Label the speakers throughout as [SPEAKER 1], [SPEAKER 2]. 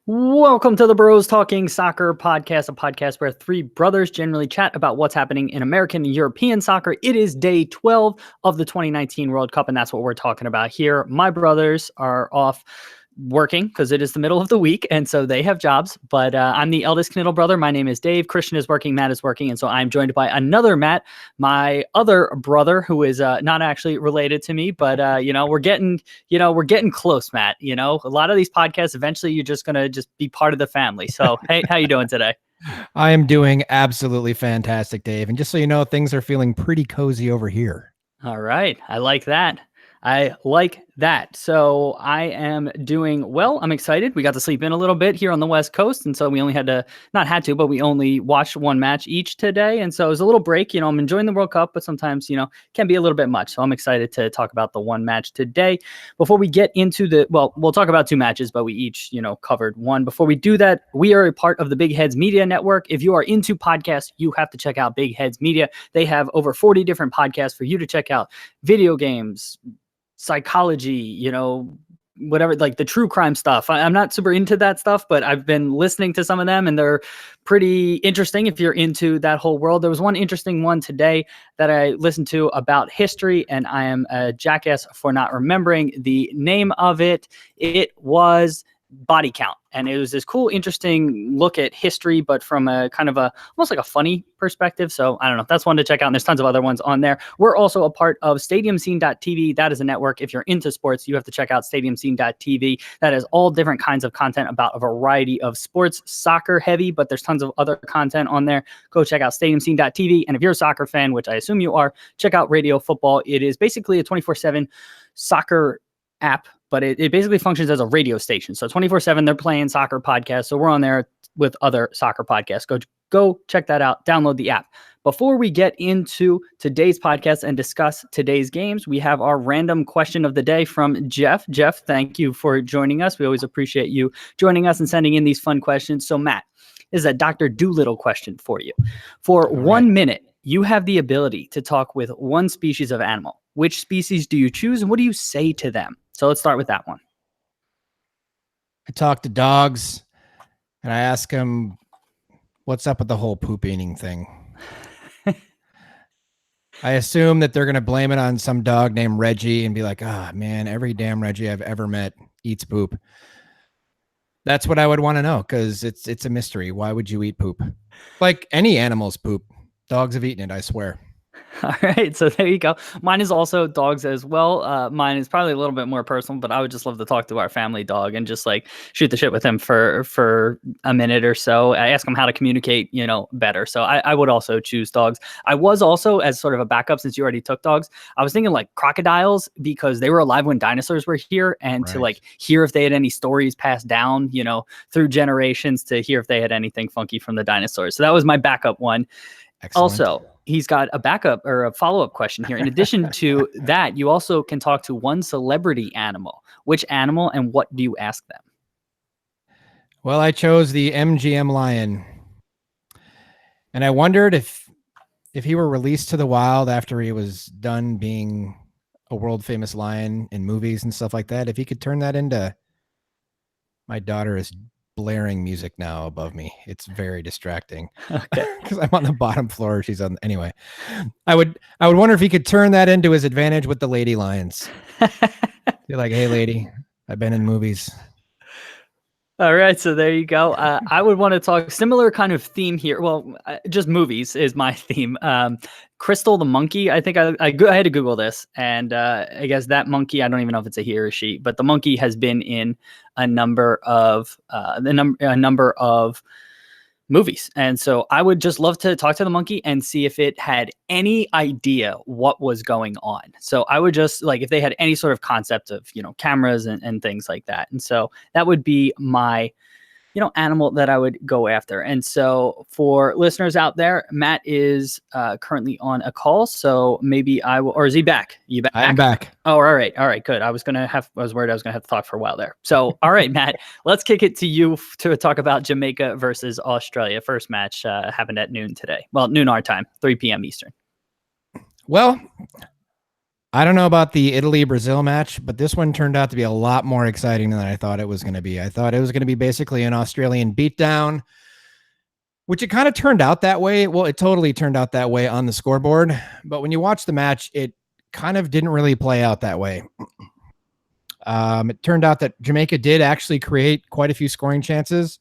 [SPEAKER 1] Welcome to the Bros Talking Soccer podcast, a podcast where three brothers generally chat about what's happening in American and European soccer. It is day 12 of the 2019 World Cup, and that's what we're talking about here. My brothers are off working because it is the middle of the week, and so they have jobs, but I'm the eldest Kniddle brother. My name is Dave. Christian is working, Matt is working, and so I'm joined by another Matt, my other brother, who is not actually related to me, but we're getting close, Matt. A lot of these podcasts, eventually you're just gonna be part of the family. So hey, how you doing today?
[SPEAKER 2] I am doing absolutely fantastic, Dave. And just so you know, things are feeling pretty cozy over here.
[SPEAKER 1] All right. I like that. So I am doing well. I'm excited. We got to sleep in a little bit here on the West Coast. And so we only but we only watched one match each today. And so it was a little break. I'm enjoying the World Cup, but sometimes, can be a little bit much. So I'm excited to talk about the one match today. Before we get into we'll talk about two matches, but we each, covered one. Before we do that, we are a part of the Big Heads Media Network. If you are into podcasts, you have to check out Big Heads Media. They have over 40 different podcasts for you to check out. Video games, psychology, whatever, like the true crime stuff. I'm not super into that stuff, but I've been listening to some of them and they're pretty interesting if you're into that whole world. There was one interesting one today that I listened to about history, and I am a jackass for not remembering the name of it. It was Body Count. And it was this cool, interesting look at history, but from a kind of almost like a funny perspective. So I don't know. That's one to check out. And there's tons of other ones on there. We're also a part of StadiumScene.tv. That is a network. If you're into sports, you have to check out StadiumScene.tv. That has all different kinds of content about a variety of sports, soccer heavy, but there's tons of other content on there. Go check out StadiumScene.tv. And if you're a soccer fan, which I assume you are, check out Radio Football. It is basically a 24/7 soccer app, but it basically functions as a radio station. So 24/7, they're playing soccer podcasts. So we're on there with other soccer podcasts. Go check that out. Download the app. Before we get into today's podcast and discuss today's games, we have our random question of the day from Jeff. Jeff, thank you for joining us. We always appreciate you joining us and sending in these fun questions. So Matt, this is a Dr. Doolittle question for you. For 1 minute, you have the ability to talk with one species of animal. Which species do you choose, and what do you say to them? So let's start with that one.
[SPEAKER 2] I talk to dogs and I ask them, what's up with the whole poop eating thing? I assume that they're going to blame it on some dog named Reggie and be like, man, every damn Reggie I've ever met eats poop. That's what I would want to know, because it's a mystery. Why would you eat poop? Like any animal's poop. Dogs have eaten it, I swear.
[SPEAKER 1] All right, so there you go. Mine is also dogs as well. Mine is probably a little bit more personal, but I would just love to talk to our family dog and just like shoot the shit with him for a minute or so. I ask him how to communicate, better. So I would also choose dogs. I was also, as sort of a backup, since you already took dogs, I was thinking like crocodiles, because they were alive when dinosaurs were here, and to like hear if they had any stories passed down, through generations, to hear if they had anything funky from the dinosaurs. So that was my backup one. Excellent. Also, he's got a backup or a follow-up question here. In addition to that, you also can talk to one celebrity animal. Which animal, and what do you ask them?
[SPEAKER 2] Well, I chose the MGM lion. And I wondered if he were released to the wild after he was done being a world-famous lion in movies and stuff like that, if he could turn that into... My daughter is blaring music now above me. It's very distracting. Okay. Because I'm on the bottom floor. She's on. Anyway, I would wonder if he could turn that into his advantage with the lady lions. You're like, hey, lady, I've been in movies.
[SPEAKER 1] All right, so there you go. I would want to talk similar kind of theme here. Well, just movies is my theme. Crystal the monkey. I think I had to Google this, and I guess that monkey, I don't even know if it's a he or a she, but the monkey has been in a number of movies. And so I would just love to talk to the monkey and see if it had any idea what was going on. So I would just like, if they had any sort of concept of, cameras and things like that. And so that would be my, animal that I would go after. And so for listeners out there, Matt is currently on a call. So maybe I will, or is he back? You back?
[SPEAKER 2] I'm back.
[SPEAKER 1] Oh, all right. All right, good. I was worried I was going to have to talk for a while there. So, all right, Matt, let's kick it to you to talk about Jamaica versus Australia. First match happened at noon today. Well, noon our time, 3 p.m. Eastern.
[SPEAKER 2] Well, I don't know about the Italy-Brazil match, but this one turned out to be a lot more exciting than I thought it was going to be. I thought it was going to be basically an Australian beatdown, which it kind of turned out that way. Well, it totally turned out that way on the scoreboard. But when you watch the match, it kind of didn't really play out that way. It turned out that Jamaica did actually create quite a few scoring chances.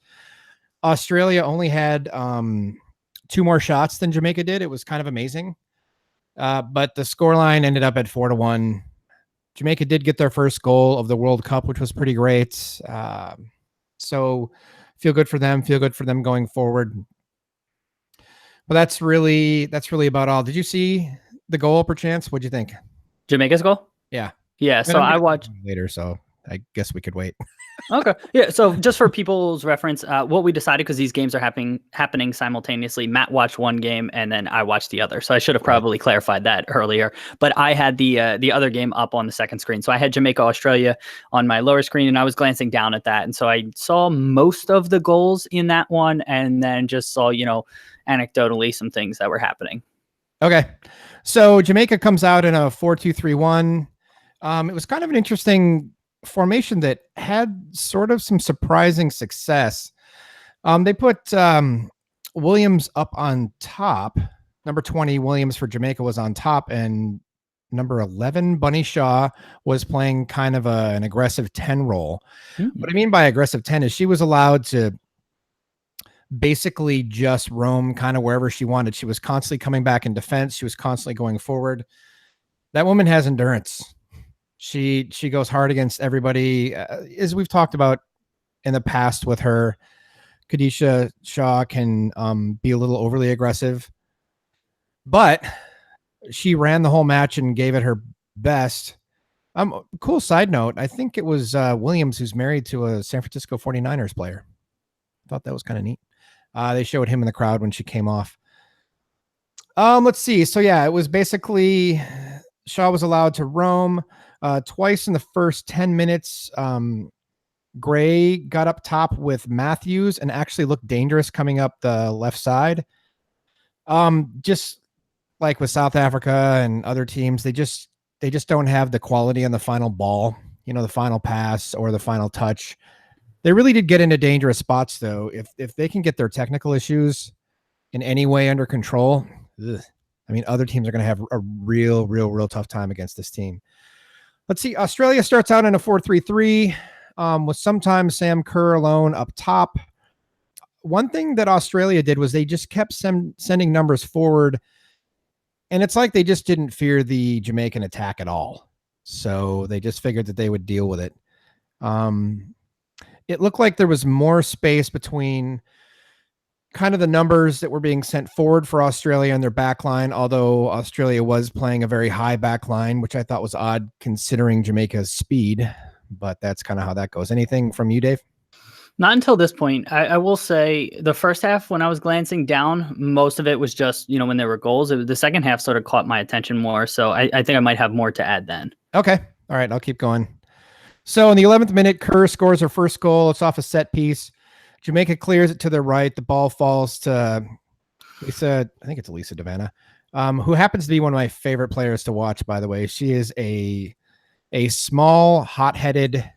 [SPEAKER 2] Australia only had 2 more shots than Jamaica did. It was kind of amazing. But the scoreline ended up at 4-1. Jamaica did get their first goal of the World Cup, which was pretty great. So feel good for them. Feel good for them going forward. But that's really about all. Did you see the goal, perchance? What'd you think?
[SPEAKER 1] Jamaica's goal?
[SPEAKER 2] Yeah.
[SPEAKER 1] Yeah. So I watched
[SPEAKER 2] later, so I guess we could wait.
[SPEAKER 1] Okay. Yeah. So just for people's reference, what we decided, because these games are happening simultaneously, Matt watched one game and then I watched the other. So I should have probably clarified that earlier. But I had the other game up on the second screen. So I had Jamaica Australia on my lower screen, and I was glancing down at that. And so I saw most of the goals in that one, and then just saw, anecdotally some things that were happening.
[SPEAKER 2] Okay. So Jamaica comes out in a 4-2-3-1. It was kind of an interesting formation that had sort of some surprising success. They put Williams up on top. Number 20, Williams for Jamaica, was on top, and number 11, Bunny Shaw, was playing kind of an aggressive 10 role. Mm-hmm. What I mean by aggressive 10 is she was allowed to basically just roam kind of wherever she wanted. She was constantly coming back in defense. She was constantly going forward. That woman has endurance. She goes hard against everybody. As we've talked about in the past with her, Khadisha Shaw can be a little overly aggressive, but she ran the whole match and gave it her best. Cool side note, I think it was Williams, who's married to a San Francisco 49ers player. Thought that was kind of neat. They showed him in the crowd when she came off. Let's see. So yeah, it was basically Shaw was allowed to roam twice in the first 10 minutes. Gray got up top with Matthews and actually looked dangerous coming up the left side. Just like with South Africa and other teams, they just don't have the quality on the final ball, the final pass or the final touch. They really did get into dangerous spots, though. If they can get their technical issues in any way under control, other teams are going to have a real tough time against this team. Let's see. Australia starts out in a 4-3-3 with sometimes Sam Kerr alone up top. One thing that Australia did was they just kept sending numbers forward, and it's like they just didn't fear the Jamaican attack at all. So they just figured that they would deal with it. It looked like there was more space between kind of the numbers that were being sent forward for Australia and their back line, although Australia was playing a very high back line, which I thought was odd considering Jamaica's speed, but that's kind of how that goes. Anything from you, Dave?
[SPEAKER 1] Not until this point. I will say the first half, when I was glancing down, most of it was just, when there were goals. The second half sort of caught my attention more, so I think I might have more to add then.
[SPEAKER 2] Okay. All right, I'll keep going. So in the 11th minute, Kerr scores her first goal. It's off a set piece. Jamaica clears it to the right. The ball falls to Lisa, I think it's Lisa Devanna, who happens to be one of my favorite players to watch, by the way. She is a small, hot-headed,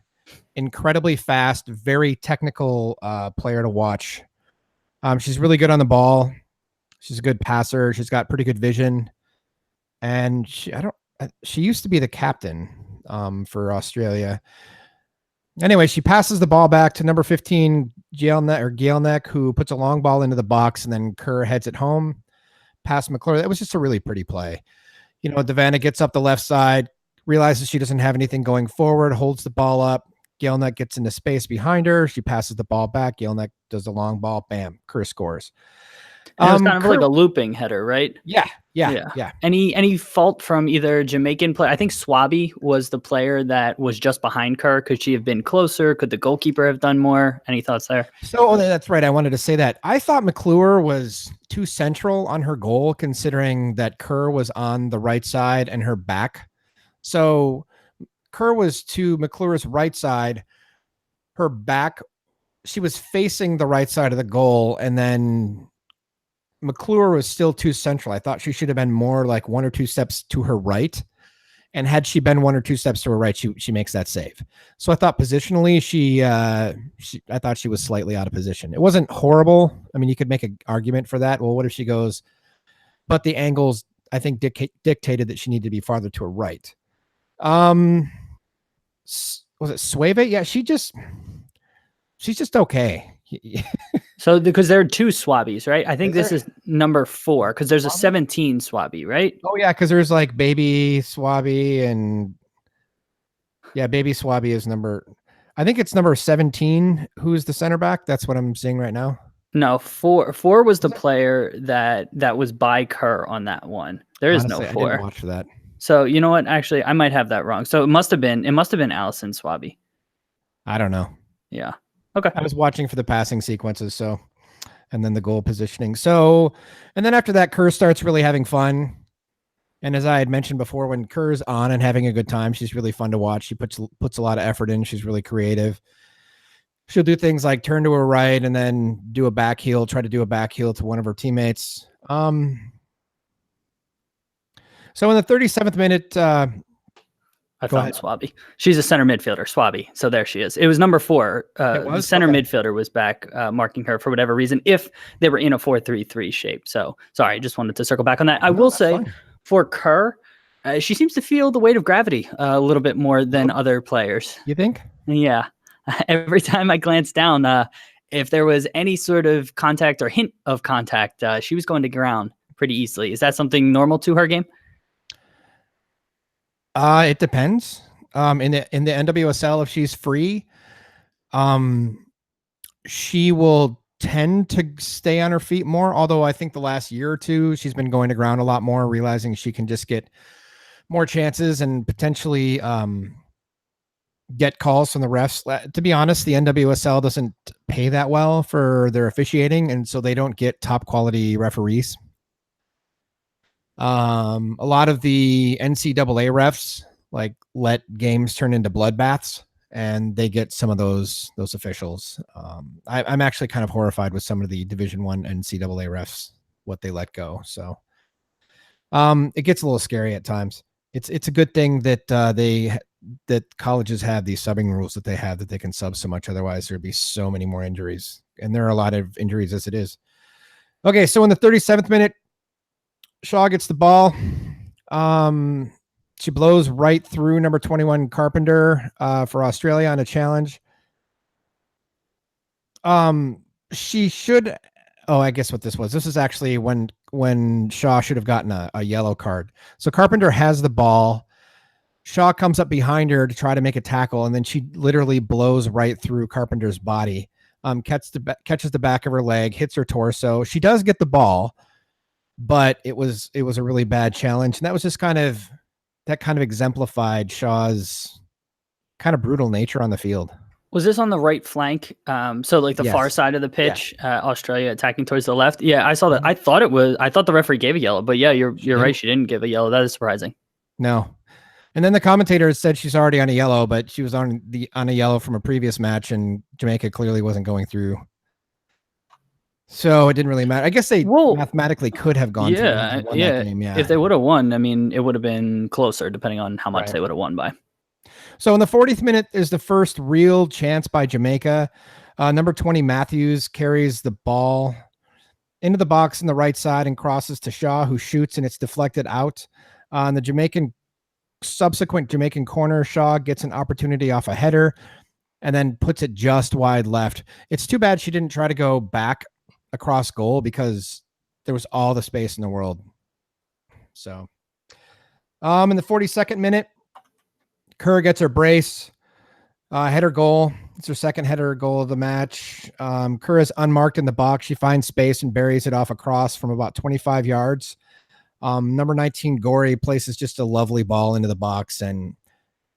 [SPEAKER 2] incredibly fast, very technical player to watch. She's really good on the ball. She's a good passer. She's got pretty good vision. And she used to be the captain for Australia. Anyway, she passes the ball back to number 15, Gielnek, who puts a long ball into the box, and then Kerr heads it home past McClure. That was just a really pretty play. Devanna gets up the left side, realizes she doesn't have anything going forward, holds the ball up. Gielnek gets into space behind her. She passes the ball back. Gielnek does the long ball. Bam. Kerr scores.
[SPEAKER 1] It was kind of like a looping header, right?
[SPEAKER 2] Yeah.
[SPEAKER 1] Any fault from either Jamaican player? I think Swaby was the player that was just behind Kerr. Could she have been closer? Could the goalkeeper have done more? Any thoughts there?
[SPEAKER 2] So that's right. I wanted to say that. I thought McClure was too central on her goal, considering that Kerr was on the right side and her back. So Kerr was to McClure's right side, her back. She was facing the right side of the goal, and then McClure was still too central. I thought she should have been more like 1 or 2 steps to her right. And had she been 1 or 2 steps to her right, she makes that save. So I thought positionally, I thought she was slightly out of position. It wasn't horrible. I mean, you could make an argument for that. Well, what if she goes, but the angles, I think, dictated that she needed to be farther to her right. Was it Sueve? Yeah, she's just okay.
[SPEAKER 1] So because there are 2 Swabbies, right? I think this is number 4 because there's a 17 Swabby, right?
[SPEAKER 2] Oh yeah, because there's like Baby Swabby and Baby Swabby is I think it's number 17. Who's the center back? That's what I'm seeing right now.
[SPEAKER 1] No, 4 was the player that was by Kerr on that one. There is
[SPEAKER 2] Honestly,
[SPEAKER 1] no 4.
[SPEAKER 2] I didn't watch for that.
[SPEAKER 1] So you know what? Actually, I might have that wrong. So it must have been Allison Swabby.
[SPEAKER 2] I don't know.
[SPEAKER 1] Yeah. Okay.
[SPEAKER 2] I was watching for the passing sequences, so, and then the goal positioning. So, and then after that, Kerr starts really having fun. And as I had mentioned before, when Kerr's on and having a good time, she's really fun to watch. She puts a lot of effort in. She's really creative. She'll do things like turn to her right and then do a back heel, try to do a back heel to one of her teammates. So in the 37th minute,
[SPEAKER 1] I found Swabby. She's a center midfielder, Swabby. So there she is. It was number 4. The center midfielder was back marking her for whatever reason, if they were in a 4-3-3 shape. So sorry, I just wanted to circle back on that. I will say for Kerr, she seems to feel the weight of gravity a little bit more than other players.
[SPEAKER 2] You think?
[SPEAKER 1] Yeah. Every time I glanced down, if there was any sort of contact or hint of contact, she was going to ground pretty easily. Is that something normal to her game?
[SPEAKER 2] It depends. In the NWSL, if she's free, she will tend to stay on her feet more. Although I think the last year or two, she's been going to ground a lot more, realizing she can just get more chances and potentially get calls from the refs. To be honest, the NWSL doesn't pay that well for their officiating, and so they don't get top quality referees. A lot of the NCAA refs like let games turn into bloodbaths, and they get some of those officials. I'm actually kind of horrified with some of the Division I NCAA refs, what they let go. So it gets a little scary at times. It's a good thing that that colleges have these subbing rules that they have, that they can sub so much. Otherwise, there'd be so many more injuries, and there are a lot of injuries as it is. Okay, so in the 37th minute, Shaw gets the ball. She blows right through number 21 Carpenter for Australia on a challenge. She should. Oh, I guess what this was. This is actually when Shaw should have gotten a yellow card. So Carpenter has the ball. Shaw comes up behind her to try to make a tackle, and then she literally blows right through Carpenter's body. Catches the back of her leg, hits her torso. She does get the ball, but it was a really bad challenge, and that was just kind of exemplified Shaw's kind of brutal nature on the field.
[SPEAKER 1] Was this on the right flank? So like the far side of the pitch, Australia attacking towards the left. Yeah, I saw that. I thought the referee gave a yellow, but yeah, you're right. She didn't give a yellow. That is surprising.
[SPEAKER 2] No. And then the commentator said she's already on a yellow, but she was on a yellow from a previous match, and Jamaica clearly wasn't going through. So it didn't really matter. I guess they mathematically could have gone through and won that game. Yeah.
[SPEAKER 1] If they would have won, I mean, it would have been closer depending on how much they would have won by.
[SPEAKER 2] So in the 40th minute is the first real chance by Jamaica. Number 20 Matthews carries the ball into the box on the right side and crosses to Shaw, who shoots, and it's deflected out. On the subsequent Jamaican corner, Shaw gets an opportunity off a header and then puts it just wide left. It's too bad she didn't try to go back across goal, because there was all the space in the world. So in the 42nd minute, Kerr gets her brace, header goal. It's her second header goal of the match. Kerr is unmarked in the box. She finds space and buries it off a cross from about 25 yards. Number 19 Gorey places just a lovely ball into the box, and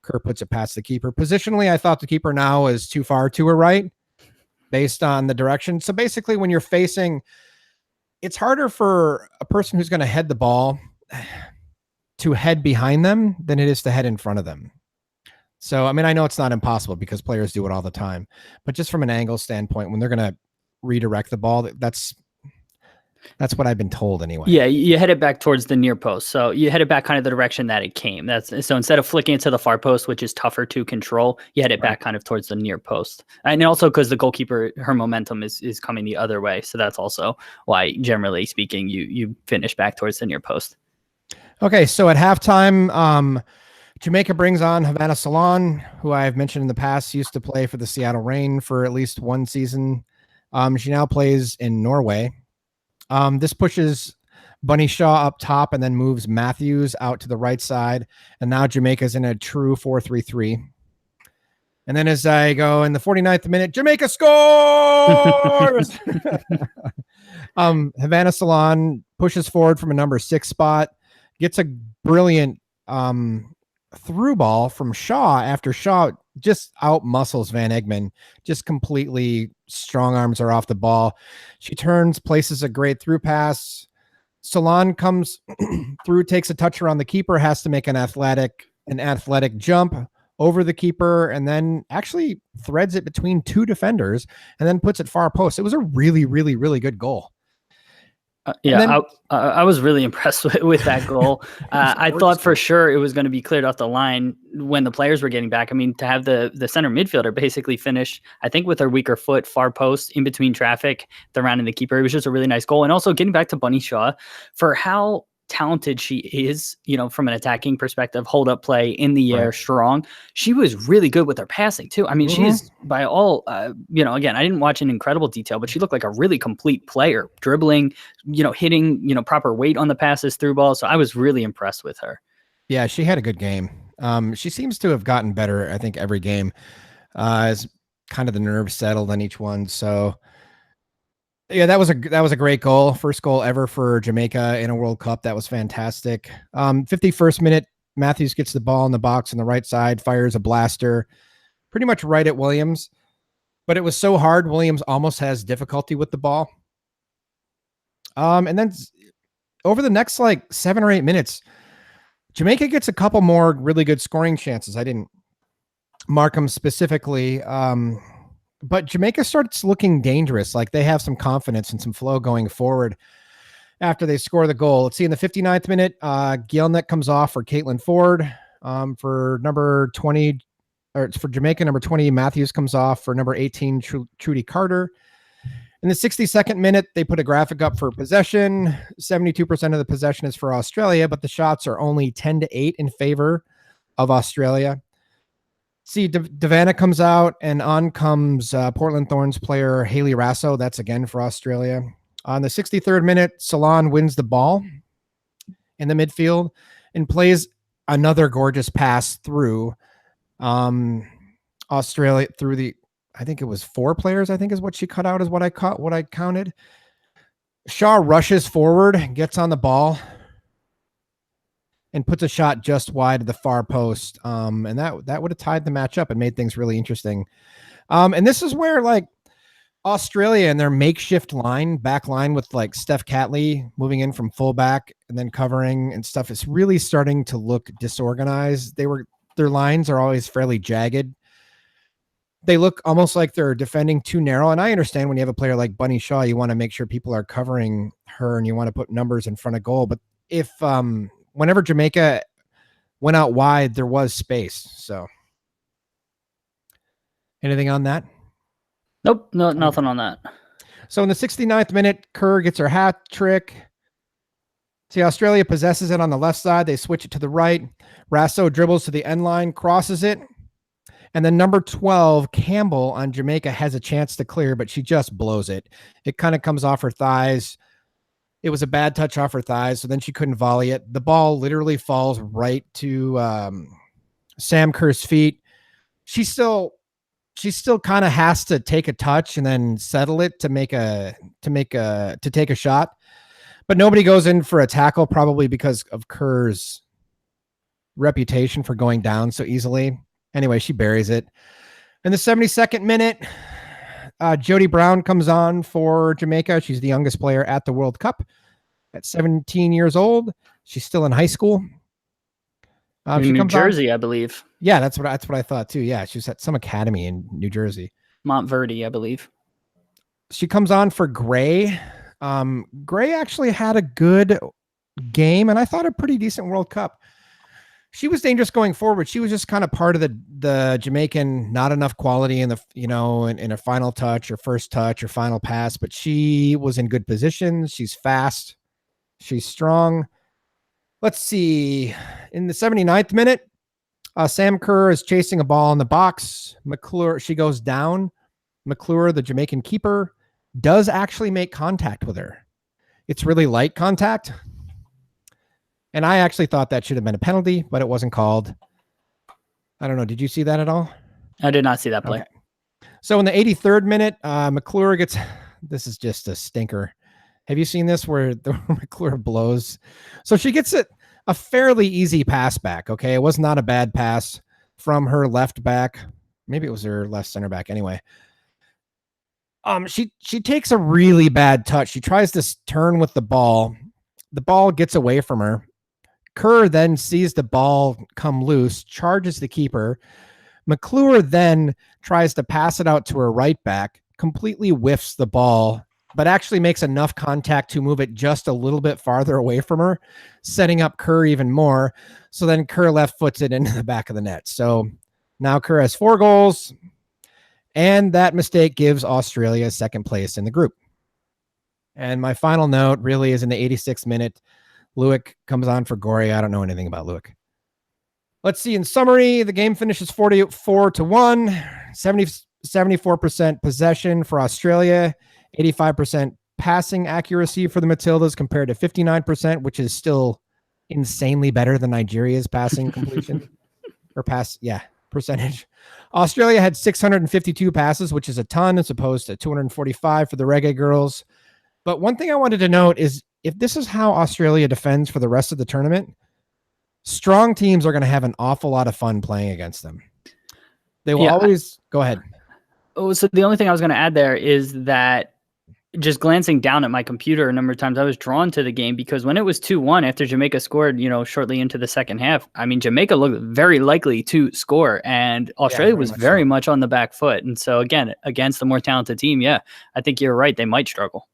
[SPEAKER 2] Kerr puts it past the keeper. Positionally, I thought the keeper now is too far to her right based on the direction. So basically, when you're facing, it's harder for a person who's going to head the ball to head behind them than it is to head in front of them. So, I mean, I know it's not impossible because players do it all the time, but just from an angle standpoint, when they're going to redirect the ball, that's That's what I've been told anyway.
[SPEAKER 1] Yeah, you head it back towards the near post. So you head it back kind of the direction that it came. So instead of flicking it to the far post, which is tougher to control, you head it back kind of towards the near post. And also because the goalkeeper, her momentum is coming the other way. So that's also why, generally speaking, you finish back towards the near post.
[SPEAKER 2] Okay, so at halftime, Jamaica brings on Havana Salon, who I have mentioned in the past used to play for the Seattle Reign for at least one season. She now plays in Norway. This pushes Bunny Shaw up top and then moves Matthews out to the right side. And now Jamaica's in a true 4-3-3. And then as I go in the 49th minute, Jamaica scores! Havana Salon pushes forward from a number 6 spot, gets a brilliant through ball from Shaw after Shaw just out muscles Van Egmond, just completely strong arms her off the ball. She turns, places a great through pass. Salon comes through, takes a touch around the keeper, has to make an athletic jump over the keeper, and then actually threads it between 2 defenders and then puts it far post. It was a really, really, really good goal.
[SPEAKER 1] I was really impressed with that goal. I thought for sure it was going to be cleared off the line when the players were getting back. I mean, to have the center midfielder basically finish, I think, with her weaker foot, far post, in between traffic, the round and the keeper, it was just a really nice goal. And also getting back to Bunny Shaw, for how talented she is, from an attacking perspective, hold up play in the air, strong. She was really good with her passing too. I mean, she is by all, again, I didn't watch in incredible detail, but she looked like a really complete player, dribbling, hitting, proper weight on the passes, through balls. So I was really impressed with her.
[SPEAKER 2] Yeah, she had a good game. She seems to have gotten better, I think, every game, as kind of the nerves settled on each one. So yeah, that was a great goal. First goal ever for Jamaica in a World Cup. That was fantastic. 51st minute, Matthews gets the ball in the box on the right side, fires a blaster pretty much right at Williams. But it was so hard, Williams almost has difficulty with the ball. And then over the next 7 or 8 minutes, Jamaica gets a couple more really good scoring chances. I didn't mark them specifically. But Jamaica starts looking dangerous. Like they have some confidence and some flow going forward after they score the goal. Let's see, in the 59th minute, Gielnik comes off for Caitlin Ford. For number 20, or it's for Jamaica, number 20, Matthews comes off for number 18, Trudy Carter. In the 62nd minute, they put a graphic up for possession. 72% of the possession is for Australia, but the shots are only 10-8 in favor of Australia. See, Davana comes out, and on comes Portland Thorns player Haley Rasso. That's again for Australia. On the 63rd minute, Salon wins the ball in the midfield and plays another gorgeous pass through Australia through the, I think it was 4 players, I think is what she cut out, is what I counted. Shaw rushes forward, gets on the ball, and puts a shot just wide of the far post. And that would have tied the match up and made things really interesting. And this is where Australia and their makeshift back line with Steph Catley moving in from fullback and then covering and stuff is really starting to look disorganized. Their lines are always fairly jagged. They look almost like they're defending too narrow. And I understand when you have a player like Bunny Shaw, you want to make sure people are covering her and you want to put numbers in front of goal. But if, whenever Jamaica went out wide, there was space. So anything on that?
[SPEAKER 1] Nope. No, nothing on that.
[SPEAKER 2] So in the 69th minute, Kerr gets her hat trick. See, Australia possesses it on the left side. They switch it to the right. Rasso dribbles to the end line, crosses it. And then number 12, Campbell on Jamaica has a chance to clear, but she just blows it. It kind of comes off her thighs. It was a bad touch off her thighs, so then she couldn't volley it. The ball literally falls right to Sam Kerr's feet. She still kind of has to take a touch and then settle it to take a shot. But nobody goes in for a tackle, probably because of Kerr's reputation for going down so easily. Anyway, she buries it. In the 72nd minute, Jody Brown comes on for Jamaica. She's the youngest player at the World Cup at 17 years old. She's still in high school.
[SPEAKER 1] In New Jersey, I believe.
[SPEAKER 2] Yeah, that's what I thought too. Yeah, she was at some academy in New Jersey.
[SPEAKER 1] Montverde, I believe.
[SPEAKER 2] She comes on for Gray. Gray actually had a good game, and I thought a pretty decent World Cup. She was dangerous going forward. She was just kind of part of the Jamaican not enough quality in the in her final touch or first touch or final pass, but she was in good positions. She's fast. She's strong. Let's see. In the 79th minute, Sam Kerr is chasing a ball in the box. McClure, she goes down. McClure, the Jamaican keeper, does actually make contact with her. It's really light contact. And I actually thought that should have been a penalty, but it wasn't called. I don't know. Did you see that at all?
[SPEAKER 1] I did not see that play.
[SPEAKER 2] Okay. So in the 83rd minute, McClure gets, this is just a stinker. Have you seen this where the McClure blows? So she gets a fairly easy pass back. Okay. It was not a bad pass from her left back. Maybe it was her left center back anyway. She takes a really bad touch. She tries to turn with the ball. The ball gets away from her. Kerr then sees the ball come loose, charges the keeper. McClure then tries to pass it out to her right back, completely whiffs the ball, but actually makes enough contact to move it just a little bit farther away from her, setting up Kerr even more. So then Kerr left foots it into the back of the net. So now Kerr has 4 goals, and that mistake gives Australia second place in the group. And my final note really is in the 86th minute. Lewick comes on for Gorey. I don't know anything about Lewick. Let's see. In summary, the game finishes 44-1, 74% possession for Australia, 85% passing accuracy for the Matildas compared to 59%, which is still insanely better than Nigeria's passing completion or percentage. Australia had 652 passes, which is a ton as opposed to 245 for the Reggae Girls. But one thing I wanted to note is if this is how Australia defends for the rest of the tournament, strong teams are going to have an awful lot of fun playing against them. They will always go ahead.
[SPEAKER 1] Oh, so the only thing I was going to add there is that just glancing down at my computer a number of times, I was drawn to the game because when it was 2-1 after Jamaica scored, shortly into the second half, I mean, Jamaica looked very likely to score and Australia was very much on the back foot. And so again, against the more talented team, I think you're right. They might struggle.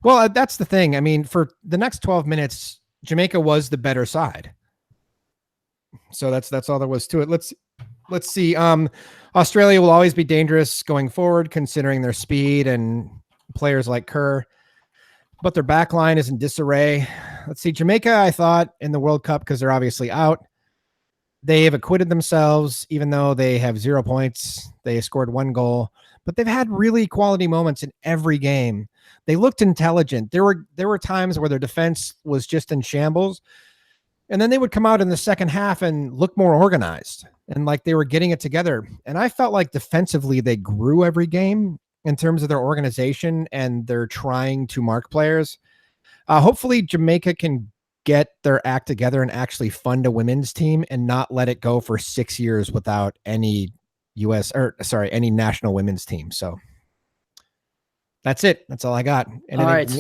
[SPEAKER 2] Well, that's the thing. I mean, for the next 12 minutes, Jamaica was the better side. So that's all there was to it. Let's see. Australia will always be dangerous going forward, considering their speed and players like Kerr, but their back line is in disarray. Let's see. Jamaica, I thought in the World Cup, because they're obviously out, they have acquitted themselves, even though they have 0 points. They scored 1 goal, but they've had really quality moments in every game. They looked intelligent. There were times where their defense was just in shambles, and then they would come out in the second half and look more organized and like they were getting it together. And I felt like defensively they grew every game in terms of their organization and they're trying to mark players. Hopefully Jamaica can get their act together and actually fund a women's team and not let it go for 6 years without any any national women's team. So that's it. That's all I got. Anything
[SPEAKER 1] all right.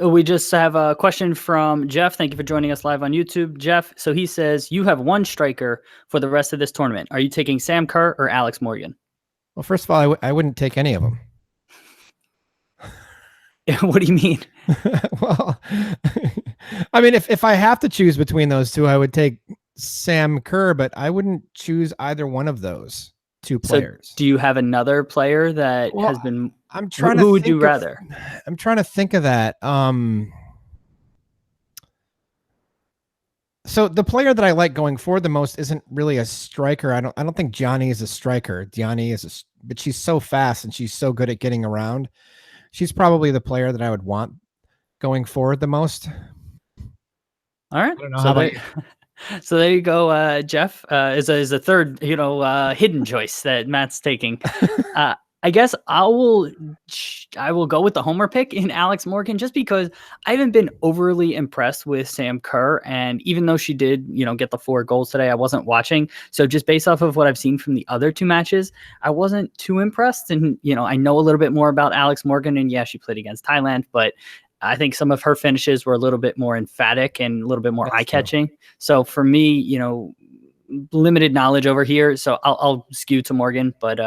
[SPEAKER 1] We just have a question from Jeff. Thank you for joining us live on YouTube, Jeff. So he says, you have 1 striker for the rest of this tournament. Are you taking Sam Kerr or Alex Morgan?
[SPEAKER 2] Well, first of all, I wouldn't take any of them.
[SPEAKER 1] What do you mean?
[SPEAKER 2] Well, I mean, if I have to choose between those two, I would take Sam Kerr, but I wouldn't choose either one of those 2 players.
[SPEAKER 1] So do you have another player that has been...
[SPEAKER 2] I'm trying
[SPEAKER 1] Who would you rather?
[SPEAKER 2] I'm trying to think of that. So the player that I like going forward the most isn't really a striker. I don't think Gianni is a striker. Gianni is but she's so fast and she's so good at getting around. She's probably the player that I would want going forward the most.
[SPEAKER 1] All right. So there you go. Jeff is a third, hidden choice that Matt's taking. I guess I will go with the homer pick in Alex Morgan just because I haven't been overly impressed with Sam Kerr. And even though she did, get the 4 goals today, I wasn't watching. So just based off of what I've seen from the other 2 matches, I wasn't too impressed. And, I know a little bit more about Alex Morgan and she played against Thailand, but I think some of her finishes were a little bit more emphatic and a little bit more eye-catching. So for me, limited knowledge over here. So I'll skew to Morgan, but,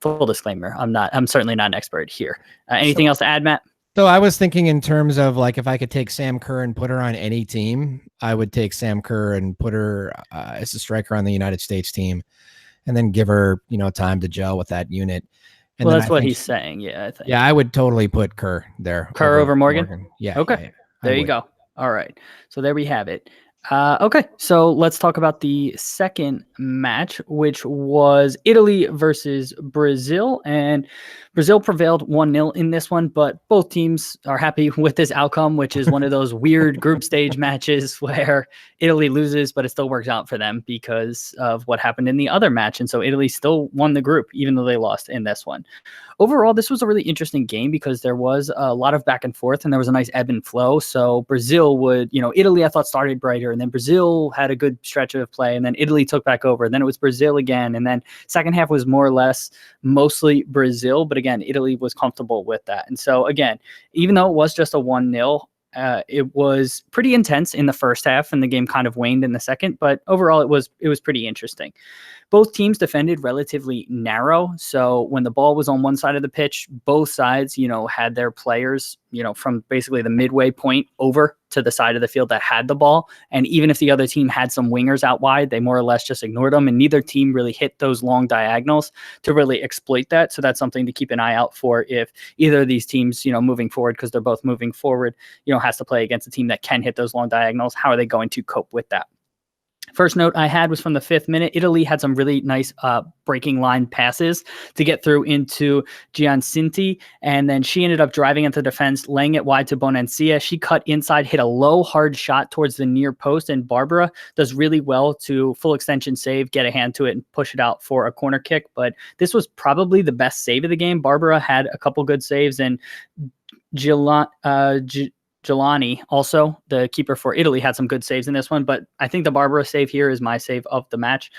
[SPEAKER 1] full disclaimer, I'm certainly not an expert here. Anything else to add, Matt?
[SPEAKER 2] So I was thinking in terms of like if I could take Sam Kerr and put her on any team, I would take Sam Kerr and put her as a striker on the United States team, and then give her time to gel with that unit. And
[SPEAKER 1] Well,
[SPEAKER 2] then
[SPEAKER 1] that's
[SPEAKER 2] I
[SPEAKER 1] what
[SPEAKER 2] think,
[SPEAKER 1] he's saying. Yeah, I think.
[SPEAKER 2] yeah, I would totally put Kerr there
[SPEAKER 1] Kerr over Morgan?
[SPEAKER 2] Yeah,
[SPEAKER 1] Okay.
[SPEAKER 2] yeah, I
[SPEAKER 1] There you
[SPEAKER 2] would.
[SPEAKER 1] go. All right. So there we have it. Okay, so let's talk about the second match, which was Italy versus Brazil. And Brazil prevailed 1-0 in this one, but both teams are happy with this outcome, which is one of those weird group stage matches where Italy loses, but it still works out for them because of what happened in the other match. And so Italy still won the group, even though they lost in this one. Overall, this was a really interesting game because there was a lot of back and forth and there was a nice ebb and flow. So Brazil would, Italy I thought started brighter, and then Brazil had a good stretch of play, and then Italy took back over. And then it was Brazil again. And then second half was more or less mostly Brazil. But again, Italy was comfortable with that. And so again, even though it was just a 1-0, it was pretty intense in the first half, and the game kind of waned in the second. But overall, it was pretty interesting. Both teams defended relatively narrow. So when the ball was on one side of the pitch, both sides, had their players, from basically the midway point over to the side of the field that had the ball. And even if the other team had some wingers out wide, they more or less just ignored them. And neither team really hit those long diagonals to really exploit that. So that's something to keep an eye out for if either of these teams, moving forward, because they're both moving forward, has to play against a team that can hit those long diagonals. How are they going to cope with that? First note I had was from the 5th minute. Italy had some really nice breaking line passes to get through into Giancinti, and then she ended up driving into the defense, laying it wide to Bonancia. She cut inside, hit a low, hard shot towards the near post, and Barbara does really well to full extension save, get a hand to it, and push it out for a corner kick. But this was probably the best save of the game. Barbara had a couple good saves, and Jelani, also the keeper for Italy, had some good saves in this one, but I think the Barbara save here is my save of the match.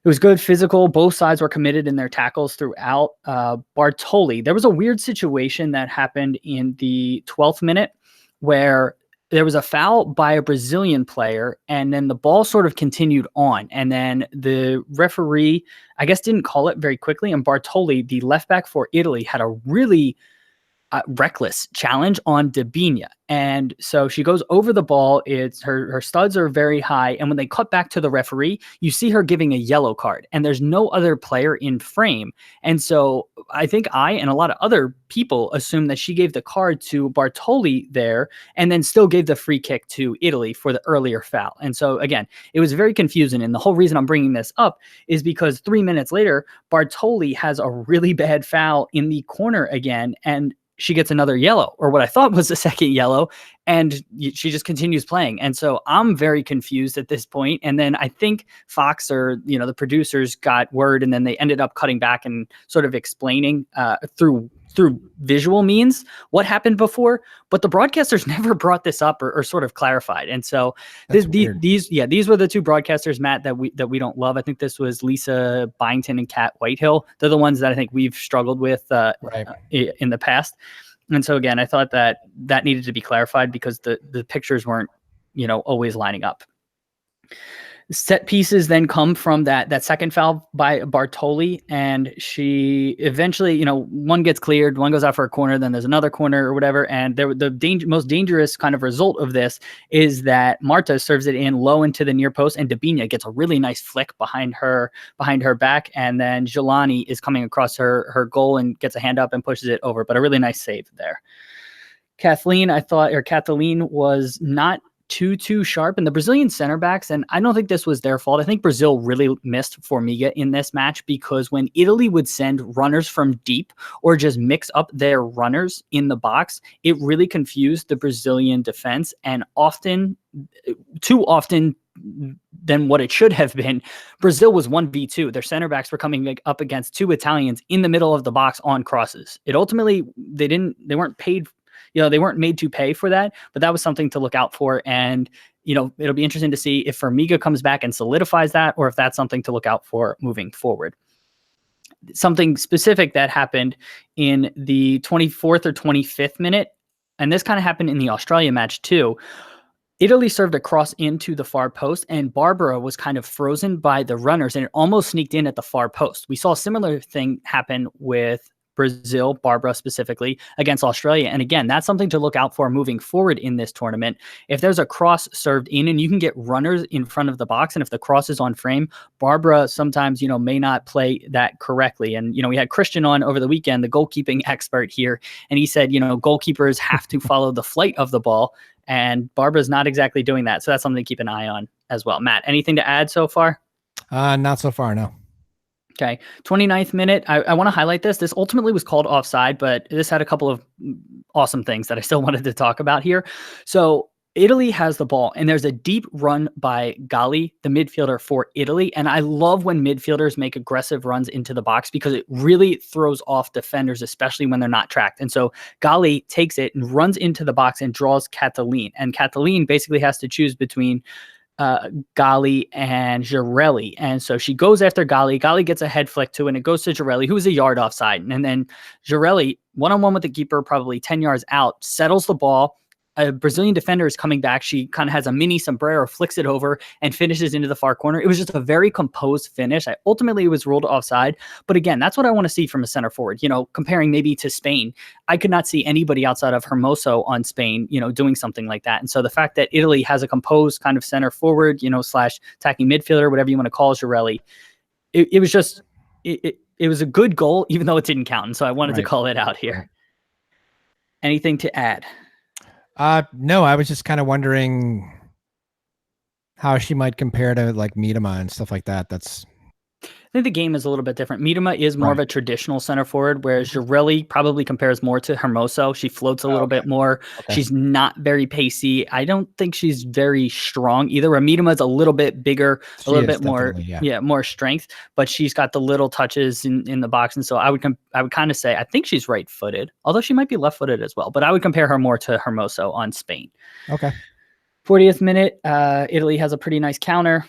[SPEAKER 1] It was good, physical. Both sides were committed in their tackles throughout. Bartoli, there was a weird situation that happened in the 12th minute where there was a foul by a Brazilian player, and then the ball sort of continued on. And then the referee, I guess, didn't call it very quickly, and Bartoli, the left back for Italy, had a really reckless challenge on Debinha. And so she goes over the ball. It's her studs are very high. And when they cut back to the referee, you see her giving a yellow card, and there's no other player in frame. And so I think I and a lot of other people assume that she gave the card to Bartoli there and then still gave the free kick to Italy for the earlier foul. And so again, it was very confusing. And the whole reason I'm bringing this up is because 3 minutes later, Bartoli has a really bad foul in the corner again, and she gets another yellow, or what I thought was the second yellow, and she just continues playing. And so I'm very confused at this point. And then I think Fox or, the producers got word, and then they ended up cutting back and sort of explaining through visual means what happened before, but the broadcasters never brought this up or sort of clarified. And so these were the two broadcasters, Matt, that we don't love. I think this was Lisa Byington and Kat Whitehill. They're the ones that I think we've struggled with in the past. And so again, I thought that needed to be clarified because the pictures weren't, always lining up. Set pieces then come from that second foul by Bartoli, and she eventually, one gets cleared, one goes out for a corner, then there's another corner or whatever. And the most dangerous kind of result of this is that Marta serves it in low into the near post, and Debinha gets a really nice flick behind her back, and then Jelani is coming across her goal and gets a hand up and pushes it over. But a really nice save there. Kathleen was not too sharp, and the Brazilian center backs, and I don't think this was their fault. I think Brazil really missed Formiga in this match, because when Italy would send runners from deep or just mix up their runners in the box, it really confused the Brazilian defense, and too often than what it should have been, Brazil was 1v2. Their center backs were coming up against two Italians in the middle of the box on crosses. They weren't paid, they weren't made to pay for that, but that was something to look out for. And, it'll be interesting to see if Formiga comes back and solidifies that, or if that's something to look out for moving forward. Something specific that happened in the 24th or 25th minute, and this kind of happened in the Australia match too. Italy served a cross into the far post, and Barbara was kind of frozen by the runners, and it almost sneaked in at the far post. We saw a similar thing happen with Brazil, Barbara specifically, against Australia. And again, that's something to look out for moving forward in this tournament. If there's a cross served in and you can get runners in front of the box, and if the cross is on frame, Barbara sometimes, may not play that correctly. And, we had Christian on over the weekend, the goalkeeping expert here, and he said, goalkeepers have to follow the flight of the ball. And Barbara's not exactly doing that. So that's something to keep an eye on as well. Matt, anything to add so far?
[SPEAKER 2] Not so far, no.
[SPEAKER 1] Okay. 29th minute. I want to highlight this. This ultimately was called offside, but this had a couple of awesome things that I still wanted to talk about here. So Italy has the ball, and there's a deep run by Gali, the midfielder for Italy. And I love when midfielders make aggressive runs into the box because it really throws off defenders, especially when they're not tracked. And so Gali takes it and runs into the box and draws Catalin. And Catalin basically has to choose between Gali and Girelli. And so she goes after Gali. Gali gets a head flick to it, and it goes to Girelli, who's a yard offside. And then Girelli, one-on-one with the keeper, probably 10 yards out, settles the ball. A Brazilian defender is coming back. She kind of has a mini sombrero, flicks it over, and finishes into the far corner. It was just a very composed finish. Ultimately, it was ruled offside. But again, that's what I want to see from a center forward. Comparing maybe to Spain, I could not see anybody outside of Hermoso on Spain, doing something like that. And so the fact that Italy has a composed kind of center forward, slash attacking midfielder, whatever you want to call Girelli, it was just, it was a good goal, even though it didn't count. And so I wanted to call it out here. Anything to add?
[SPEAKER 2] No, I was just kind of wondering how she might compare to like Miedema and stuff like that.
[SPEAKER 1] I think the game is a little bit different. Miedema is more of a traditional center forward, whereas Girelli probably compares more to Hermoso. She floats a little bit more. Okay. She's not very pacey. I don't think she's very strong either. Miedema is a little bit bigger, a little bit more, more strength, but she's got the little touches in the box. And so I would kind of say, I think she's right-footed, although she might be left-footed as well, but I would compare her more to Hermoso on Spain.
[SPEAKER 2] Okay.
[SPEAKER 1] 40th minute, Italy has a pretty nice counter.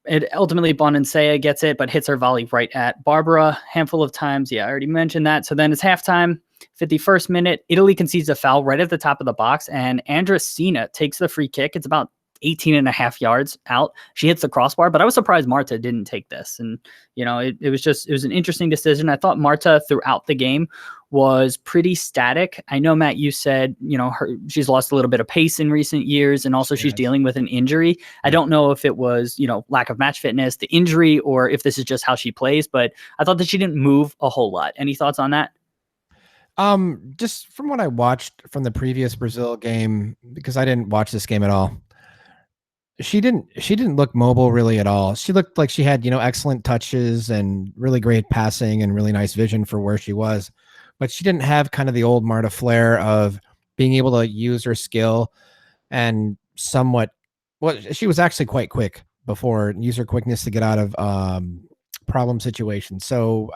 [SPEAKER 1] It ultimately Bonansea gets it, but hits her volley right at Barbara handful of times. Yeah, I already mentioned that. So then it's halftime, 51st minute. Italy concedes a foul right at the top of the box, and Andressina takes the free kick. It's about 18 and a half yards out. She hits the crossbar, but I was surprised Marta didn't take this. And, it was an interesting decision. I thought Marta throughout the game was pretty static. I know, Matt, you said, she's lost a little bit of pace in recent years, and also she's dealing with an injury. I don't know if it was, lack of match fitness, the injury, or if this is just how she plays, but I thought that she didn't move a whole lot. Any thoughts on that?
[SPEAKER 2] Just from what I watched from the previous Brazil game, because I didn't watch this game at all, she didn't look mobile really at all. She looked like she had, excellent touches and really great passing and really nice vision for where she was. But she didn't have kind of the old Marta flair of being able to use her skill and she was actually quite quick before, use her quickness to get out of problem situations. So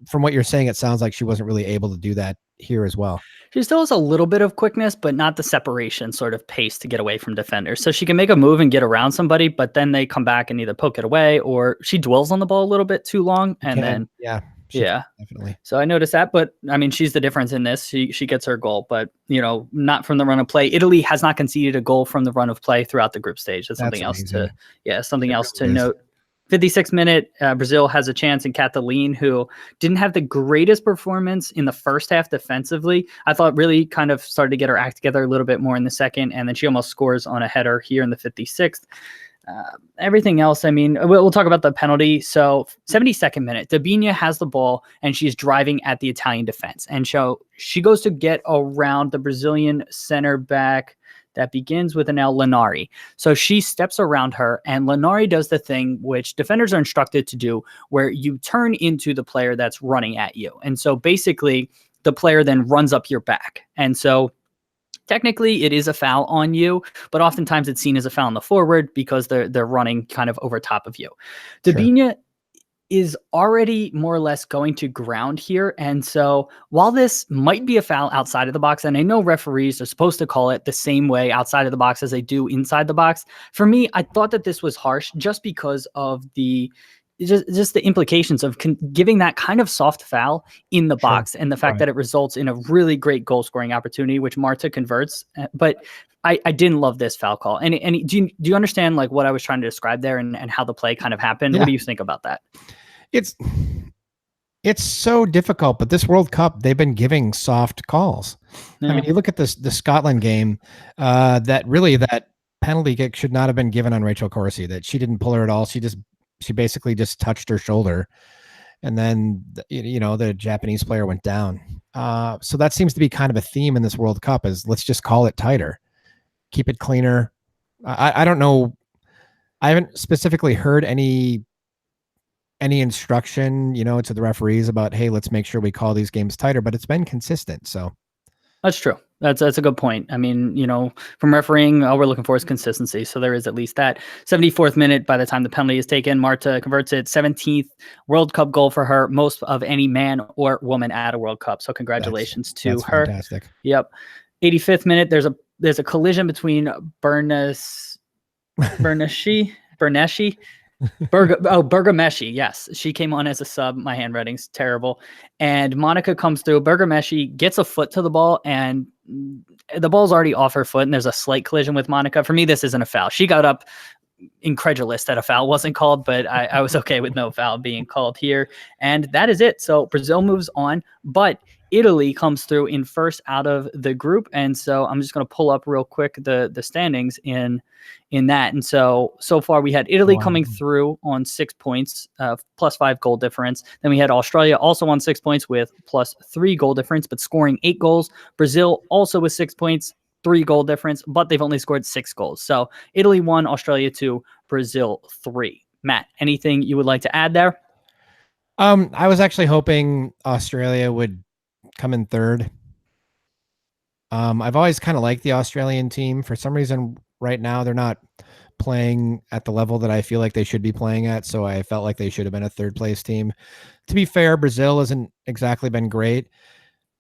[SPEAKER 2] from what you're saying, it sounds like she wasn't really able to do that here as well.
[SPEAKER 1] She still has a little bit of quickness, but not the separation sort of pace to get away from defenders. So she can make a move and get around somebody, but then they come back and either poke it away, or she dwells on the ball a little bit too long. And then,
[SPEAKER 2] definitely.
[SPEAKER 1] So I noticed that, but I mean, she's the difference in this. She gets her goal, but not from the run of play. Italy has not conceded a goal from the run of play throughout the group stage. That's something amazing. else to note. 56th minute, Brazil has a chance in Catalin, who didn't have the greatest performance in the first half defensively. I thought really kind of started to get her act together a little bit more in the second, and then she almost scores on a header here in the 56th. Everything else, I mean, we'll talk about the penalty. So 72nd minute, Dabinia has the ball, and she's driving at the Italian defense. And so she goes to get around the Brazilian center back that begins with an L, Linari. So she steps around her, and Linari does the thing which defenders are instructed to do, where you turn into the player that's running at you. And so basically the player then runs up your back. And so technically it is a foul on you, but oftentimes it's seen as a foul on the forward because they're running kind of over top of you. Dabinia is already more or less going to ground here. And so while this might be a foul outside of the box, and I know referees are supposed to call it the same way outside of the box as they do inside the box, for me, I thought that this was harsh just because of the the implications of giving that kind of soft foul in the box, and the fact that it results in a really great goal scoring opportunity, which Marta converts. But I didn't love this foul call. And do you understand like what I was trying to describe there and how the play kind of happened? What do you think about that?
[SPEAKER 2] It's so difficult, but this World Cup, they've been giving soft calls.
[SPEAKER 1] Yeah.
[SPEAKER 2] I mean, you look at this the Scotland game, that penalty kick should not have been given on Rachel Corsi. That she didn't pull her at all. She basically just touched her shoulder, and then the Japanese player went down. So that seems to be kind of a theme in this World Cup: is let's just call it tighter, keep it cleaner. I don't know. I haven't specifically heard any instruction, to the referees about, hey, let's make sure we call these games tighter, but it's been consistent. So
[SPEAKER 1] That's true. That's a good point. I mean, from refereeing, all we're looking for is consistency. So there is at least that. 74th minute, by the time the penalty is taken, Marta converts it. 17th World Cup goal for her, most of any man or woman at a World Cup. So congratulations to her.
[SPEAKER 2] Fantastic.
[SPEAKER 1] Yep. 85th minute, there's a collision between Berneshi. Bergameshi. Yes. She came on as a sub. My handwriting's terrible. And Monica comes through. Bergameshi gets a foot to the ball, and the ball's already off her foot, and there's a slight collision with Monica. For me, this isn't a foul. She got up incredulous that a foul wasn't called, but I was okay with no foul being called here. And that is it. So Brazil moves on, but Italy comes through in first out of the group. And so I'm just going to pull up real quick the standings in that. And so far we had Italy coming through on 6 points, +5 goal difference. Then we had Australia also on 6 points with +3 goal difference, but scoring 8 goals. Brazil also with 6 points, 3 goal difference, but they've only scored 6 goals. So Italy 1, Australia 2, Brazil 3. Matt, anything you would like to add there?
[SPEAKER 2] I was actually hoping Australia would come in third. I've always kind of liked the Australian team. For some reason, right now they're not playing at the level that I feel like they should be playing at. So I felt like they should have been a third place team. To be fair, Brazil hasn't exactly been great.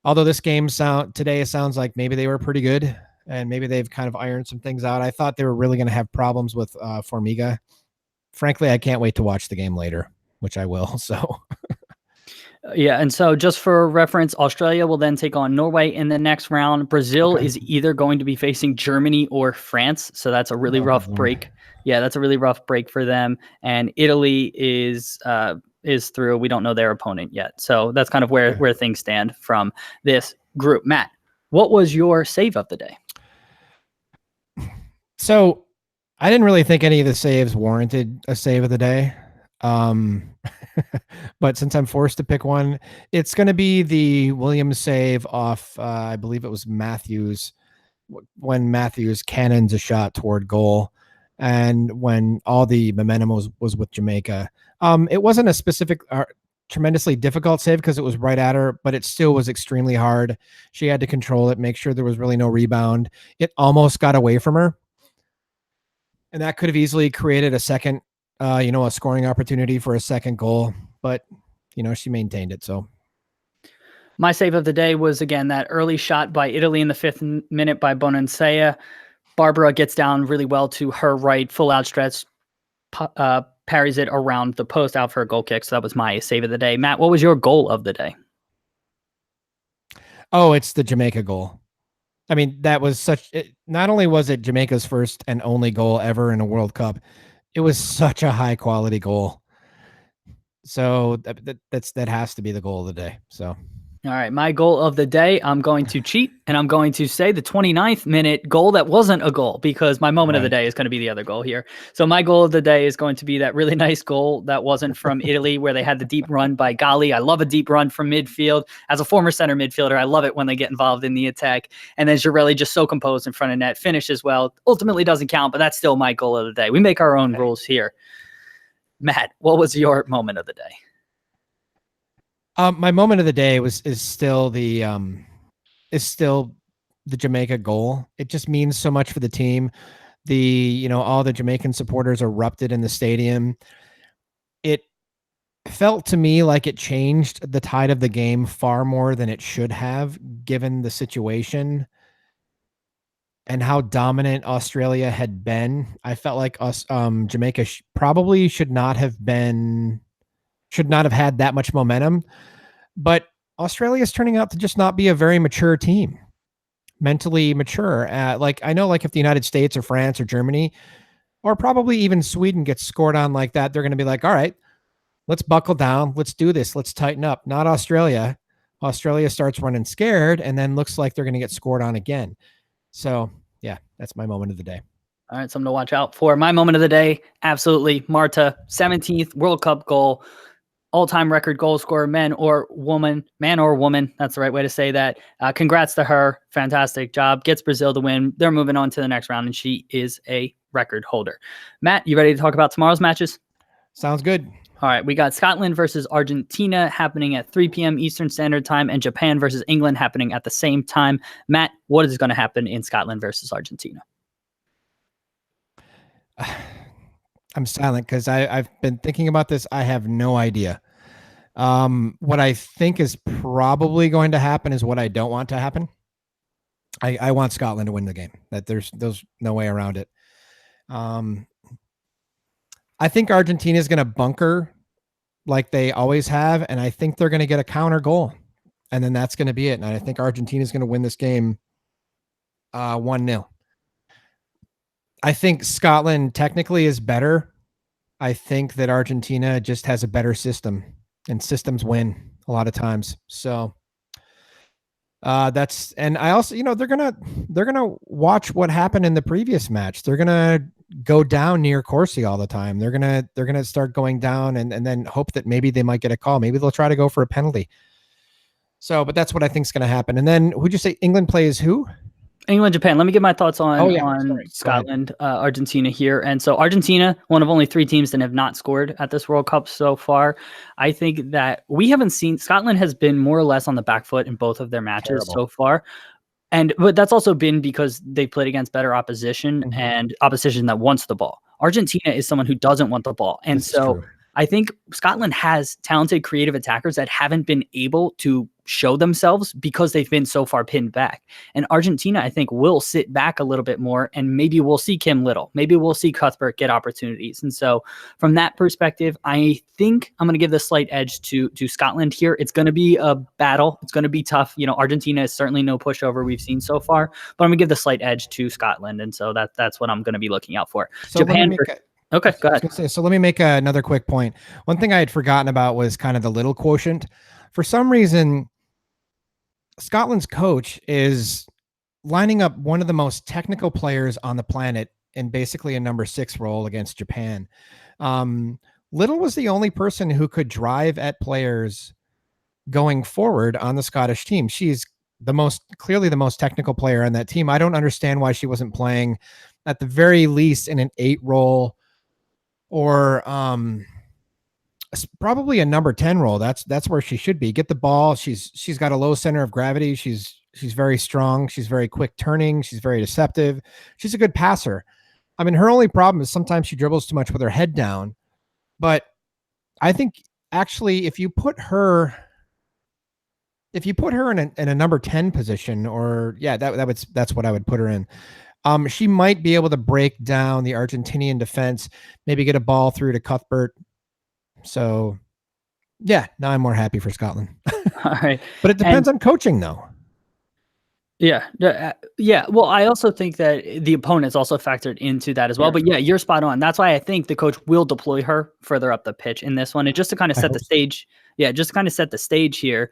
[SPEAKER 2] Although this game today sounds like maybe they were pretty good and maybe they've kind of ironed some things out. I thought they were really going to have problems with Formiga. Frankly, I can't wait to watch the game later, which I will. So
[SPEAKER 1] yeah, and so just for reference, Australia will then take on Norway in the next round. Brazil is either going to be facing Germany or France, so that's a really rough break. Yeah, that's a really rough break for them. And Italy is through. We don't know their opponent yet, so that's kind of where things stand from this group. Matt, what was your save of the day?
[SPEAKER 2] So I didn't really think any of the saves warranted a save of the day. But since I'm forced to pick one, it's going to be the Williams save off, I believe it was Matthews, when Matthews cannons a shot toward goal and when all the momentum was with Jamaica. It wasn't a specific, tremendously difficult save because it was right at her, but it still was extremely hard. She had to control it, make sure there was really no rebound. It almost got away from her. And that could have easily created a second, a scoring opportunity for a second goal, but she maintained it. So
[SPEAKER 1] my save of the day was, again, that early shot by Italy in the 5th minute by Bonansea. Barbara gets down really well to her right, full outstretched, parries it around the post out for a goal kick. So that was my save of the day. Matt, what was your goal of the day?
[SPEAKER 2] Oh, it's the Jamaica goal. I mean, that was not only was it Jamaica's first and only goal ever in a World Cup, it was such a high quality goal. So that has to be the goal of the day. So,
[SPEAKER 1] all right, my goal of the day, I'm going to cheat and I'm going to say the 29th minute goal that wasn't a goal, because my moment of the day is going to be the other goal here. So my goal of the day is going to be that really nice goal that wasn't from Italy, where they had the deep run by Gali. I love a deep run from midfield. As a former center midfielder, I love it when they get involved in the attack. And then Girelli just so composed in front of net, finishes well. Ultimately doesn't count, but that's still my goal of the day. We make our own rules here. Matt, what was your moment of the day?
[SPEAKER 2] My moment of the day is still the Jamaica goal. It just means so much for the team. All the Jamaican supporters erupted in the stadium. It felt to me like it changed the tide of the game far more than it should have, given the situation and how dominant Australia had been. I felt like Jamaica probably should not have had that much momentum, but Australia is turning out to just not be a very mature team, mentally mature. I know, if the United States or France or Germany or probably even Sweden gets scored on like that, they're going to be like, all right, let's buckle down. Let's do this. Let's tighten up. Not Australia. Australia starts running scared and then looks like they're going to get scored on again. So, yeah, that's my moment of the day.
[SPEAKER 1] All right, something to watch out for. My moment of the day, absolutely, Marta, 17th World Cup goal, all-time record goal scorer, man or woman. That's the right way to say that. Congrats to her. Fantastic job. Gets Brazil the win. They're moving on to the next round, and she is a record holder. Matt, you ready to talk about tomorrow's matches?
[SPEAKER 2] Sounds good.
[SPEAKER 1] All right, we got Scotland versus Argentina happening at 3 p.m. Eastern Standard Time, and Japan versus England happening at the same time. Matt, what is going to happen in Scotland versus Argentina?
[SPEAKER 2] I'm silent because I've been thinking about this. I have no idea. What I think is probably going to happen is what I don't want to happen. I want Scotland to win the game. That there's no way around it. I think Argentina is going to bunker like they always have, and I think they're going to get a counter goal, and then that's going to be it. And I think Argentina is going to win this game 1-0. I think Scotland technically is better. I think that Argentina just has a better system, and systems win a lot of times. So that's, and I also, they're gonna watch what happened in the previous match. They're gonna go down near Corsi all the time. They're gonna start going down and then hope that maybe they might get a call. Maybe they'll try to go for a penalty. So, but that's what I think is going to happen. And then would you say England plays who?
[SPEAKER 1] England, Japan. Let me get my thoughts on
[SPEAKER 2] Sorry.
[SPEAKER 1] Scotland, Argentina here. And so Argentina, one of only 3 teams that have not scored at this World Cup so far. I think that we haven't seen, Scotland has been more or less on the back foot in both of their matches so far. But that's also been because they played against better opposition and opposition that wants the ball. Argentina is someone who doesn't want the ball. And so I think Scotland has talented, creative attackers that haven't been able to show themselves because they've been so far pinned back. And Argentina, I think, will sit back a little bit more, and maybe we'll see Kim Little. Maybe we'll see Cuthbert get opportunities. And so from that perspective, I think I'm going to give the slight edge to Scotland here. It's going to be a battle. It's going to be tough. Argentina is certainly no pushover we've seen so far, but I'm going to give the slight edge to Scotland. And so that's what I'm going to be looking out for.
[SPEAKER 2] So
[SPEAKER 1] Japan. Okay, go ahead.
[SPEAKER 2] So let me make another quick point. One thing I had forgotten about was kind of the little quotient. For some reason, Scotland's coach is lining up one of the most technical players on the planet in basically a number 6 role against Japan. Little was the only person who could drive at players going forward on the Scottish team. She's clearly the most technical player on that team. I don't understand why she wasn't playing at the very least in an 8 role or probably a number 10 role. That's where she should be. Get the ball. She's got a low center of gravity. She's very strong. She's very quick turning. She's very deceptive. She's a good passer. I mean, her only problem is sometimes she dribbles too much with her head down. But I think actually if you put her in a number 10 position, or that's what I would put her in. She might be able to break down the Argentinian defense, maybe get a ball through to Cuthbert. So, yeah, now I'm more happy for Scotland.
[SPEAKER 1] All right.
[SPEAKER 2] But it depends on coaching, though.
[SPEAKER 1] Yeah. Well, I also think that the opponent's also factored into that as well. But yeah, you're spot on. That's why I think the coach will deploy her further up the pitch in this one. And just to kind of set the stage. Yeah, just to kind of set the stage here.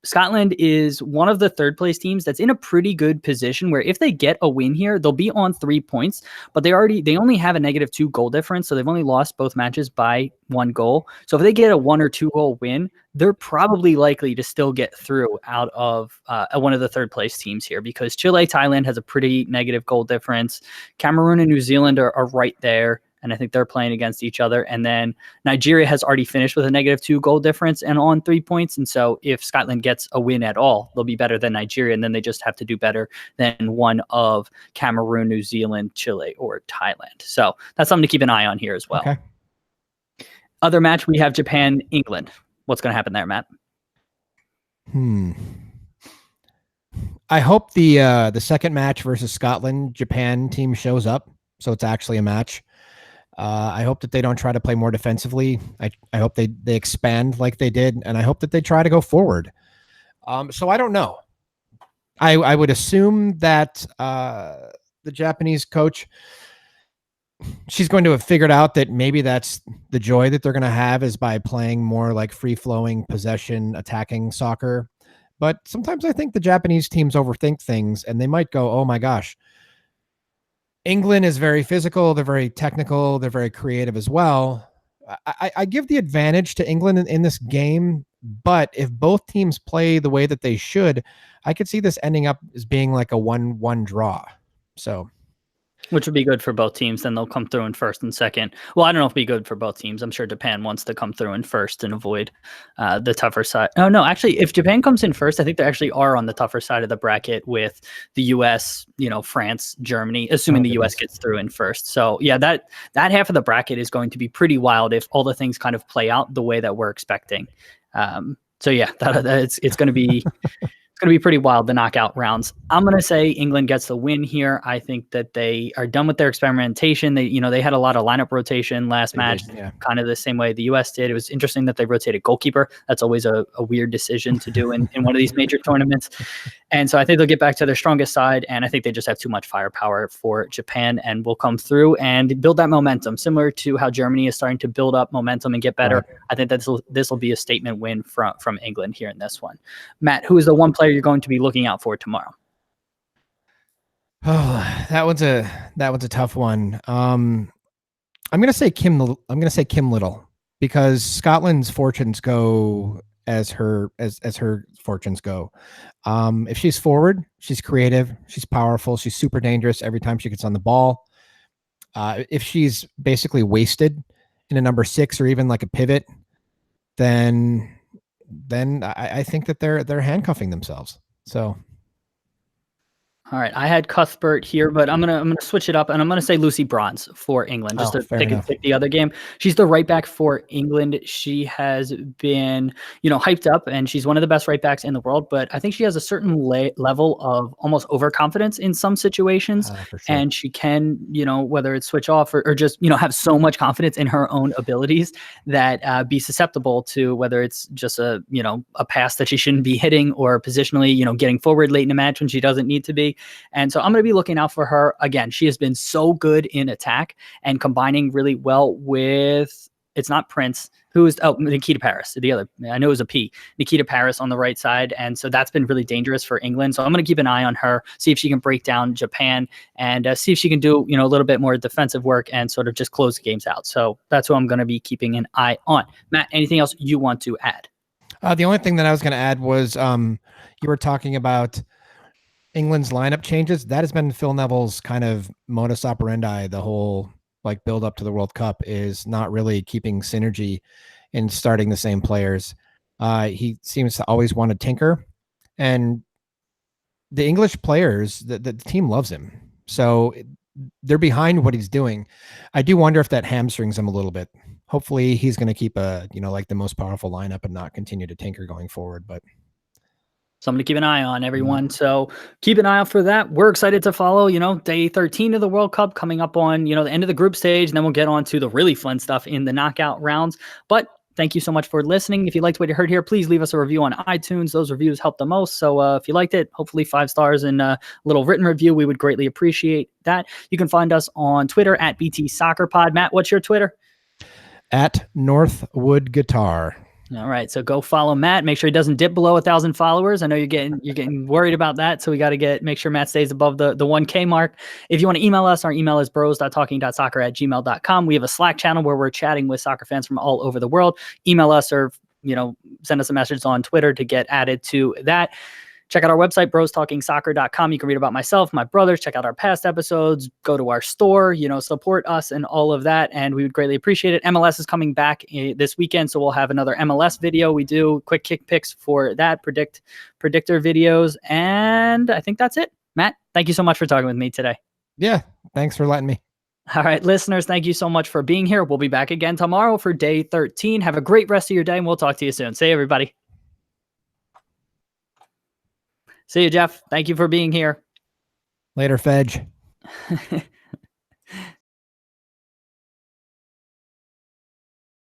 [SPEAKER 1] Scotland is one of the 3rd place teams that's in a pretty good position where if they get a win here, they'll be on 3 points, but they only have a -2 goal difference. So they've only lost both matches by 1 goal. So if they get a 1 or 2 goal win, they're probably likely to still get through out of one of the 3rd place teams here, because Chile, Thailand has a pretty negative goal difference. Cameroon and New Zealand are right there. And I think they're playing against each other. And then Nigeria has already finished with a -2 goal difference and on 3 points. And so if Scotland gets a win at all, they'll be better than Nigeria. And then they just have to do better than one of Cameroon, New Zealand, Chile, or Thailand. So that's something to keep an eye on here as well.
[SPEAKER 2] Okay.
[SPEAKER 1] Other match, we have Japan, England. What's going to happen there, Matt?
[SPEAKER 2] I hope the second match versus Scotland, Japan team shows up. So it's actually a match. I hope that they don't try to play more defensively. I hope they expand like they did, and I hope that they try to go forward. So I don't know. I would assume that the Japanese coach she's going to have figured out that maybe that's the joy that they're going to have is by playing more like free-flowing possession attacking soccer. But sometimes I think the Japanese teams overthink things, and they might go, oh my gosh, England is very physical, they're very technical, they're very creative as well. I give the advantage to England in this game, but if both teams play the way that they should, I could see this ending up as being like a 1-1 draw. So,
[SPEAKER 1] which would be good for both teams. Then they'll come through in first and second. Well, I don't know if it'd be good for both teams. I'm sure Japan wants to come through in first and avoid the tougher side. Oh, no, actually, if Japan comes in first, I think they actually are on the tougher side of the bracket with the U.S., France, Germany, assuming the U.S. gets through in first. So, yeah, that half of the bracket is going to be pretty wild if all the things kind of play out the way that we're expecting. So, yeah, it's going to be... going to be pretty wild, the knockout rounds. I'm going to say England gets the win here. I think that they are done with their experimentation. They had a lot of lineup rotation last match, kind of the same way the U.S. did. It was interesting that they rotated goalkeeper. That's always a weird decision to do in one of these major tournaments. And so I think they'll get back to their strongest side, and I think they just have too much firepower for Japan and will come through and build that momentum, similar to how Germany is starting to build up momentum and get better. Right. I think that this will be a statement win from England here in this one. Matt, who is the one player you're going to be looking out for tomorrow?
[SPEAKER 2] Oh, that one's a tough one. I'm going to say Kim Little, because Scotland's fortunes go as her fortunes go. If she's forward, she's creative, she's powerful, she's super dangerous every time she gets on the ball. If she's basically wasted in a number 6 or even like a pivot, then I think that they're handcuffing themselves. So,
[SPEAKER 1] all right, I had Cuthbert here, but I'm gonna switch it up, and I'm gonna say Lucy Bronze for England, just to pick the other game. She's the right back for England. She has been, hyped up, and she's one of the best right backs in the world. But I think she has a certain level of almost overconfidence in some situations, for sure. And she can, whether it's switch off or just have so much confidence in her own abilities that be susceptible to whether it's just a pass that she shouldn't be hitting, or positionally, getting forward late in a match when she doesn't need to be. And so I'm going to be looking out for her. Again, she has been so good in attack and combining really well with, it's not Prince, Nikita Paris, the other, I know it was a P, Nikita Paris on the right side. And so that's been really dangerous for England. So I'm going to keep an eye on her, see if she can break down Japan, and see if she can do, a little bit more defensive work and sort of just close the games out. So that's who I'm going to be keeping an eye on. Matt, anything else you want to add?
[SPEAKER 2] The only thing that I was going to add was you were talking about England's lineup changes. That has been Phil Neville's kind of modus operandi. The whole build up to the World Cup is not really keeping synergy in starting the same players. He seems to always want to tinker, and the English players, the team loves him. So they're behind what he's doing. I do wonder if that hamstrings him a little bit. Hopefully he's going to keep the most powerful lineup and not continue to tinker going forward. But
[SPEAKER 1] something to keep an eye on, everyone. So keep an eye out for that. We're excited to follow, day 13 of the World Cup coming up on, the end of the group stage. And then we'll get on to the really fun stuff in the knockout rounds. But thank you so much for listening. If you liked what you heard here, please leave us a review on iTunes. Those reviews help the most. So if you liked it, hopefully 5 stars and a little written review. We would greatly appreciate that. You can find us on Twitter at BT Soccer Pod. Matt, what's your Twitter?
[SPEAKER 2] At Northwood Guitar.
[SPEAKER 1] All right, so go follow Matt. Make sure he doesn't dip below 1,000 followers. I know you're getting worried about that, so we got to make sure Matt stays above the 1K mark. If you want to email us, our email is bros.talking.soccer@gmail.com. We have a Slack channel where we're chatting with soccer fans from all over the world. Email us or send us a message on Twitter to get added to that. Check out our website, brostalkingsoccer.com. You can read about myself, my brothers, check out our past episodes, go to our store, support us and all of that. And we would greatly appreciate it. MLS is coming back this weekend, so we'll have another MLS video. We do quick kick picks for that, predictor videos. And I think that's it. Matt, thank you so much for talking with me today.
[SPEAKER 2] Yeah, thanks for letting me.
[SPEAKER 1] All right, listeners, thank you so much for being here. We'll be back again tomorrow for day 13. Have a great rest of your day, and we'll talk to you soon. See you, everybody. See you, Jeff. Thank you for being here.
[SPEAKER 2] Later, Fedge.